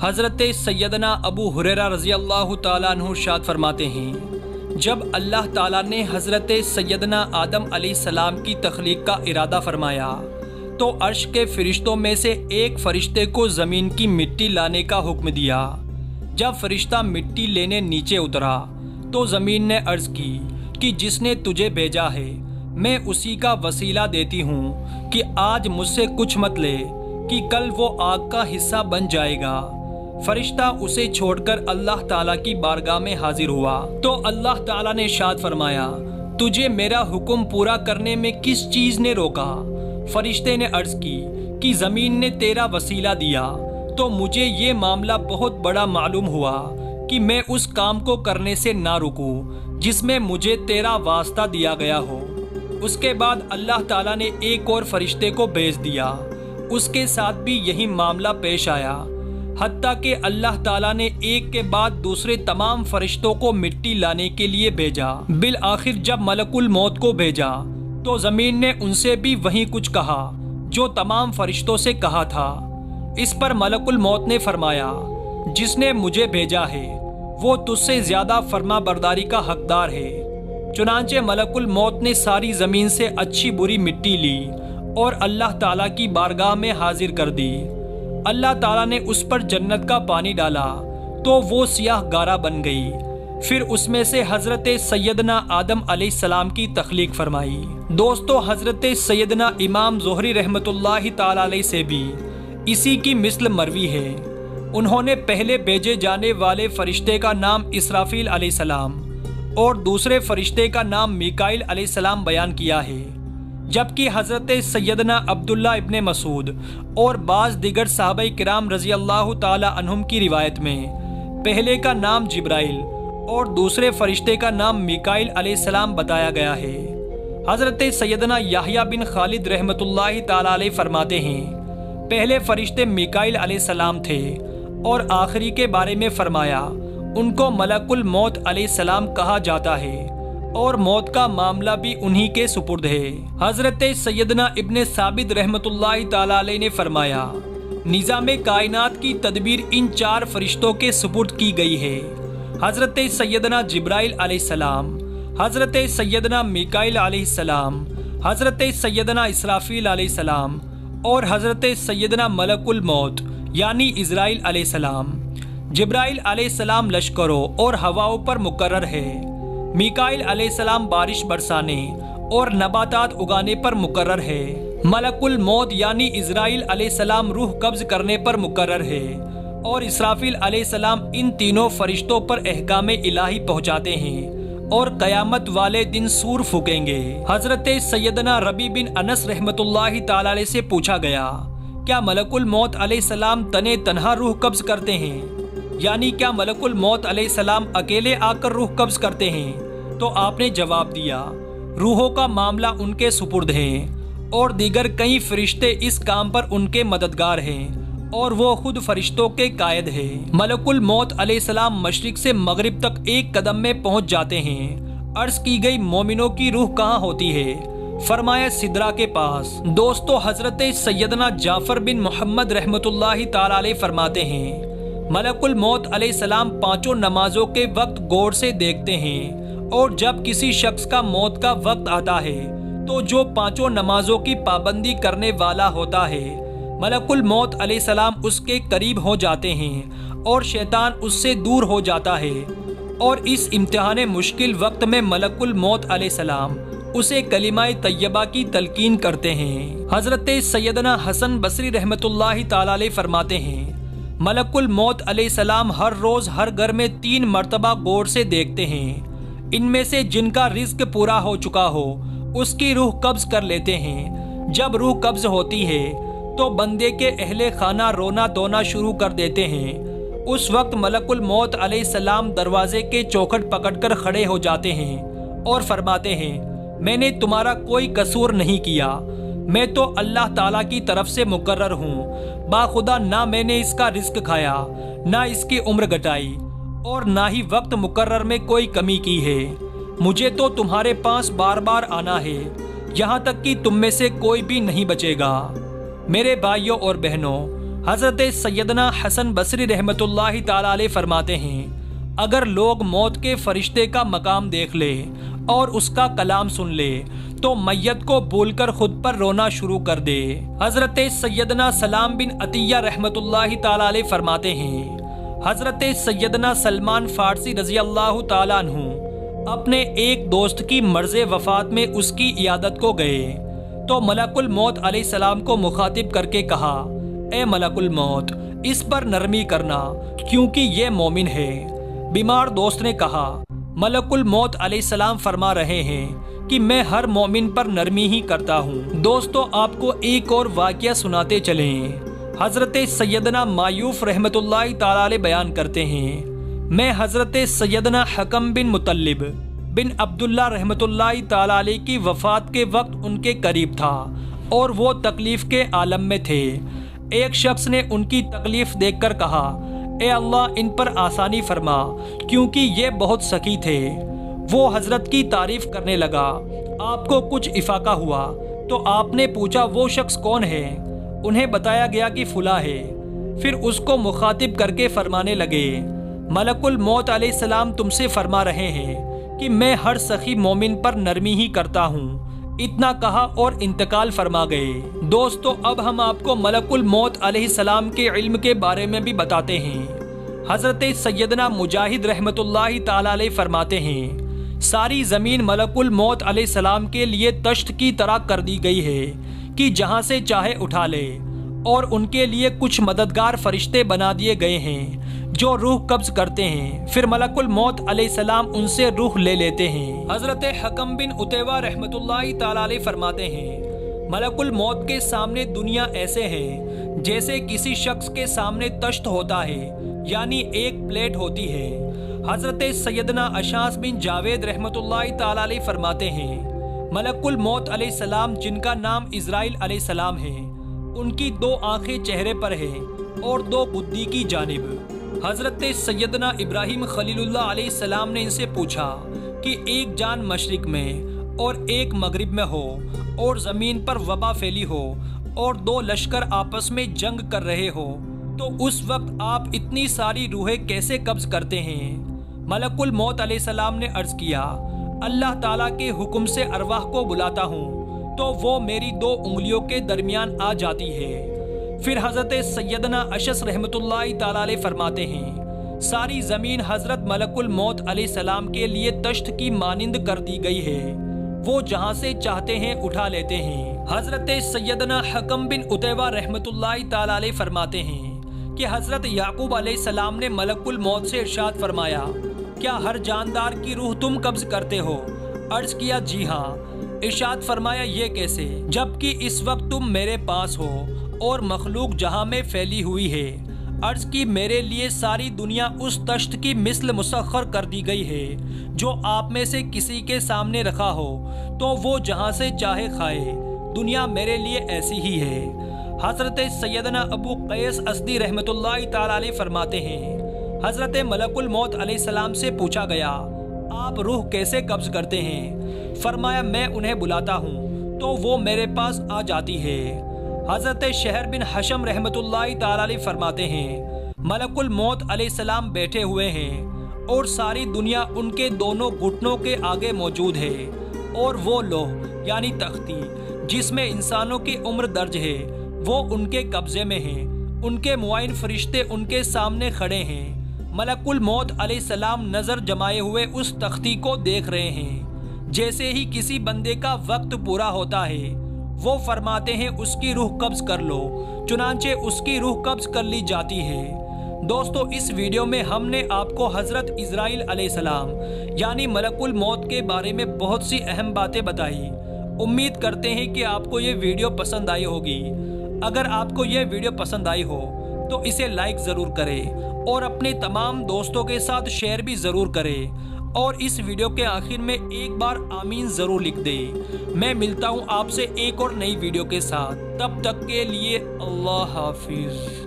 حضرت سیدنا ابو ہریرہ رضی اللہ تعالیٰ عنہ ارشاد فرماتے ہیں، جب اللہ تعالیٰ نے حضرت سیدنا آدم علیہ السلام کی تخلیق کا ارادہ فرمایا تو عرش کے فرشتوں میں سے ایک فرشتے کو زمین کی مٹی لانے کا حکم دیا۔ جب فرشتہ مٹی لینے نیچے اترا تو زمین نے عرض کی کہ جس نے تجھے بھیجا ہے میں اسی کا وسیلہ دیتی ہوں کہ آج مجھ سے کچھ مت لے کہ کل وہ آگ کا حصہ بن جائے گا۔ فرشتہ اسے چھوڑ کر اللہ تعالیٰ کی بارگاہ میں حاضر ہوا تو اللہ تعالیٰ نے ارشاد فرمایا، تجھے میرا حکم پورا کرنے میں کس چیز نے روکا؟ فرشتے نے عرض کی کہ زمین نے تیرا وسیلہ دیا تو مجھے یہ معاملہ بہت بڑا معلوم ہوا کہ میں اس کام کو کرنے سے نہ رکوں جس میں مجھے تیرا واسطہ دیا گیا ہو۔ اس کے بعد اللہ تعالیٰ نے ایک اور فرشتے کو بھیج دیا، اس کے ساتھ بھی یہی معاملہ پیش آیا، حتیٰ کہ اللہ تعالیٰ نے ایک کے بعد دوسرے تمام فرشتوں کو مٹی لانے کے لیے بھیجا۔ بالآخر جب ملک الموت کو بھیجا تو زمین نے ان سے بھی وہی کچھ کہا جو تمام فرشتوں سے کہا تھا۔ اس پر ملک الموت نے فرمایا، جس نے مجھے بھیجا ہے وہ تجھ سے زیادہ فرما برداری کا حقدار ہے۔ چنانچہ ملک الموت نے ساری زمین سے اچھی بری مٹی لی اور اللہ تعالیٰ کی بارگاہ میں حاضر کر دی۔ اللہ تعالیٰ نے اس پر جنت کا پانی ڈالا تو وہ سیاہ گارا بن گئی۔ پھر اس میں سے حضرت سیدنا آدم علیہ السلام کی تخلیق فرمائی۔ دوستو، حضرت سیدنا امام زہری رحمۃ اللہ تعالیٰ علیہ سے بھی اسی کی مثل مروی ہے۔ انہوں نے پہلے بھیجے جانے والے فرشتے کا نام اسرافیل علیہ السلام اور دوسرے فرشتے کا نام میکائیل علیہ السلام بیان کیا ہے، جبکہ حضرت سیدنا عبداللہ ابن مسعود اور بعض دیگر صحابہ کرام رضی اللہ تعالی عنہم کی روایت میں پہلے کا نام جبرائیل اور دوسرے فرشتے کا نام میکائیل علیہ السلام بتایا گیا ہے۔ حضرت سیدنا یحییٰ بن خالد رحمۃ اللہ تعالی علیہ فرماتے ہیں، پہلے فرشتے میکائیل علیہ السلام تھے اور آخری کے بارے میں فرمایا ان کو ملک الموت علیہ السلام کہا جاتا ہے اور موت کا معاملہ بھی انہی کے سپرد ہے۔ حضرت سیدنا ابن ثابت رحمۃ اللہ تعالی علیہ نے فرمایا، نظام کائنات کی تدبیر ان چار فرشتوں کے سپرد کی گئی ہے، حضرت سیدنا جبرائیل علیہ السلام، حضرت سیدنا میکائیل علیہ السلام، حضرت سیدنا اسرافیل علیہ السلام اور حضرت سیدنا ملک الموت یعنی اسرائیل علیہ السلام۔ جبرائیل علیہ السلام لشکروں اور ہواؤں پر مقرر ہے، میکائیل علیہ السلام بارش برسانے اور نباتات اگانے پر مقرر ہے، ملک الموت یعنی اسرائیل علیہ السلام روح قبض کرنے پر مقرر ہے اور اسرافیل علیہ السلام ان تینوں فرشتوں پر احکام الہی پہنچاتے ہیں اور قیامت والے دن سور پھونکیں گے۔ حضرت سیدنا ربیع بن انس رحمۃ اللہ تعالی علیہ سے پوچھا گیا، کیا ملک الموت علیہ السلام تنہا روح قبض کرتے ہیں؟ یعنی کیا ملک الموت علیہ السلام اکیلے آ کر روح قبض کرتے ہیں؟ تو آپ نے جواب دیا، روحوں کا معاملہ ان کے سپرد ہیں اور دیگر کئی فرشتے اس کام پر ان کے مددگار ہیں اور وہ خود فرشتوں کے قائد ہیں۔ ملک الموت علیہ السلام مشرق سے مغرب تک ایک قدم میں پہنچ جاتے ہیں۔ عرض کی گئی مومنوں کی روح کہاں ہوتی ہے؟ فرمایا سدرہ کے پاس۔ دوستو، حضرت سیدنا جعفر بن محمد رحمۃ اللہ تعالی علیہ فرماتے ہیں، ملک الموت علیہ السلام پانچوں نمازوں کے وقت غور سے دیکھتے ہیں اور جب کسی شخص کا موت کا وقت آتا ہے تو جو پانچوں نمازوں کی پابندی کرنے والا ہوتا ہے ملک الموت علیہ السلام اس کے قریب ہو جاتے ہیں اور شیطان اس سے دور ہو جاتا ہے، اور اس امتحان مشکل وقت میں ملک الموت علیہ السلام اسے کلمہ طیبہ کی تلقین کرتے ہیں۔ حضرت سیدنا حسن بصری رحمۃ اللہ تعالی علیہ فرماتے ہیں، ملک الموت علیہ السلام ہر روز ہر گھر میں 3 مرتبہ غور سے دیکھتے ہیں، ان میں سے جن کا رزق پورا ہو چکا ہو اس کی روح قبض کر لیتے ہیں۔ جب روح قبض ہوتی ہے تو بندے کے اہل خانہ رونا دھونا شروع کر دیتے ہیں۔ اس وقت ملک الموت علیہ السلام دروازے کے چوکھٹ پکڑ کر کھڑے ہو جاتے ہیں اور فرماتے ہیں، میں نے تمہارا کوئی قصور نہیں کیا، میں تو اللہ تعالیٰ کی طرف سے مقرر ہوں، باخدا نہ میں نے اس کا رزق کھایا، نہ اس کی عمر گھٹائی اور نہ ہی وقت مقرر میں کوئی کمی کی ہے، مجھے تو تمہارے پاس بار بار آنا ہے، یہاں تک کہ تم میں سے کوئی بھی نہیں بچے گا۔ میرے بھائیوں اور بہنوں، حضرت سیدنا حسن بصری رحمۃ اللہ تعالی علیہ فرماتے ہیں اگر لوگ موت کے فرشتے کا مقام دیکھ لے اور اس کا کلام سن لے تو میت کو بھول کر خود پر رونا شروع کر دے۔ حضرت سیدنا سلام بن عطیہ رحمۃ اللہ تعالی علیہ فرماتے ہیں حضرت سیدنا سلمان فارسی رضی اللہ تعالیٰ عنہ اپنے ایک دوست کی مرض وفات میں اس کی عیادت کو گئے تو ملک الموت علیہ السلام کو مخاطب کر کے کہا، اے ملک الموت، اس پر نرمی کرنا کیونکہ یہ مومن ہے۔ بیمار دوست نے کہا، ملک الموت علیہ السلام فرما رہے ہیں کہ میں ہر مومن پر نرمی ہی کرتا ہوں۔ دوستو، آپ کو ایک اور واقعہ سناتے چلیں۔ حضرت سیدنا مایوف رحمۃ اللہ تعالی علیہ بیان کرتے ہیں میں حضرت سیدنا حکم بن مطلب بن عبداللہ رحمۃ اللہ تعالی علیہ کی وفات کے وقت ان کے قریب تھا اور وہ تکلیف کے عالم میں تھے۔ ایک شخص نے ان کی تکلیف دیکھ کر کہا، اے اللہ ان پر آسانی فرما کیونکہ یہ بہت سخی تھے۔ وہ حضرت کی تعریف کرنے لگا۔ آپ کو کچھ افاقہ ہوا تو آپ نے پوچھا وہ شخص کون ہے؟ انہیں بتایا گیا کہ فلاں ہے۔ پھر اس کو مخاطب کر کے فرمانے لگے، ملک الموت علیہ السلام تم سے فرما رہے ہیں کہ میں ہر سخی مومن پر نرمی ہی کرتا ہوں۔ اتنا کہا اور انتقال فرما گئے۔ دوستو، اب ہم آپ کو ملک الموت علیہ السلام کے علم کے بارے میں بھی بتاتے ہیں۔ حضرت سیدنا مجاہد رحمۃ اللہ تعالی علیہ فرماتے ہیں ساری زمین ملک الموت علیہ السلام کے لیے تشت کی طرح کر دی گئی ہے کہ جہاں سے چاہے اٹھا لے، اور ان کے لیے کچھ مددگار فرشتے بنا دیے گئے ہیں جو روح قبض کرتے ہیں، پھر ملک الموت علیہ السلام ان سے روح لے لیتے ہیں۔ حضرت حکم بن عتیبہ رحمۃ اللہ تعالی علیہ فرماتے ہیں ملک الموت کے سامنے دنیا ایسے ہے جیسے کسی شخص کے سامنے تشت ہوتا ہے، یعنی ایک پلیٹ ہوتی ہے۔ حضرت سیدنا اشعث بن جاوید رحمۃ اللہ تعالی علیہ فرماتے ہیں ملک الموت علیہ السلام جن کا نام اسرائیل علیہ السلام ہے، ان کی 2 آنکھیں چہرے پر ہیں اور 2 گدی کی جانب۔ حضرت سیدنا ابراہیم خلیل اللہ علیہ السلام نے ان سے پوچھا کہ ایک جان مشرق میں اور ایک مغرب میں ہو اور زمین پر وبا پھیلی ہو اور 2 لشکر آپس میں جنگ کر رہے ہو تو اس وقت آپ اتنی ساری روحیں کیسے قبض کرتے ہیں؟ ملک الموت علیہ السلام نے عرض کیا، اللہ تعالیٰ کے حکم سے ارواح کو بلاتا ہوں تو وہ میری 2 انگلیوں کے درمیان آ جاتی ہے۔ پھر حضرت سیدنا اشعث رحمۃ اللہ تعالی علیہ فرماتے ہیں ساری زمین حضرت ملک الموت علیہ السلام کے لیے تشت کی مانند کر دی گئی ہے، وہ جہاں سے چاہتے ہیں اٹھا لیتے ہیں۔ حضرت سیدنا حکم بن عتیبہ رحمۃ اللہ تعالی علیہ فرماتے ہیں کہ حضرت یعقوب علیہ السلام نے ملک الموت سے ارشاد فرمایا، کیا ہر جاندار کی روح تم قبض کرتے ہو؟ عرض کیا، جی ہاں۔ ارشاد فرمایا، یہ کیسے؟ جبکہ اس وقت تم میرے پاس ہو اور مخلوق جہاں میں پھیلی ہوئی ہے۔ عرض کی، میرے لیے ساری دنیا اس تشت کی مثل مسخر کر دی گئی ہے جو آپ میں سے کسی کے سامنے رکھا ہو تو وہ جہاں سے چاہے کھائے۔ دنیا میرے لیے ایسی ہی ہے۔ حضرت سیدنا ابو قیس اسدی رحمۃ اللہ تعالی علیہ فرماتے ہیں حضرت ملک الموت علیہ السلام سے پوچھا گیا، آپ روح کیسے قبض کرتے ہیں؟ فرمایا، میں انہیں بلاتا ہوں تو وہ میرے پاس آ جاتی ہے۔ حضرت شہر بن حشم رحمۃ اللہ تعالی علیہ فرماتے ہیں ملک الموت علیہ السلام بیٹھے ہوئے ہیں اور ساری دنیا ان کے دونوں گھٹنوں کے آگے موجود ہے، اور وہ لوح یعنی تختی جس میں انسانوں کی عمر درج ہے وہ ان کے قبضے میں ہے۔ ان کے معین فرشتے ان کے سامنے کھڑے ہیں۔ ملک الموت علیہ السلام نظر جمائے ہوئے اس تختی کو دیکھ رہے ہیں۔ جیسے ہی کسی بندے کا وقت پورا ہوتا ہے وہ فرماتے ہیں اس کی روح قبض کر لو، چنانچہ اس کی روح قبض کر لی جاتی ہے۔ دوستو، اس ویڈیو میں ہم نے آپ کو حضرت اسرائیل علیہ السلام یعنی ملک الموت کے بارے میں بہت سی اہم باتیں بتائی۔ امید کرتے ہیں کہ آپ کو یہ ویڈیو پسند آئی ہوگی۔ اگر آپ کو یہ ویڈیو پسند آئی ہو تو اسے لائک ضرور کریں اور اپنے تمام دوستوں کے ساتھ شیئر بھی ضرور کریں، اور اس ویڈیو کے آخر میں ایک بار آمین ضرور لکھ دیں۔ میں ملتا ہوں آپ سے ایک اور نئی ویڈیو کے ساتھ، تب تک کے لیے اللہ حافظ۔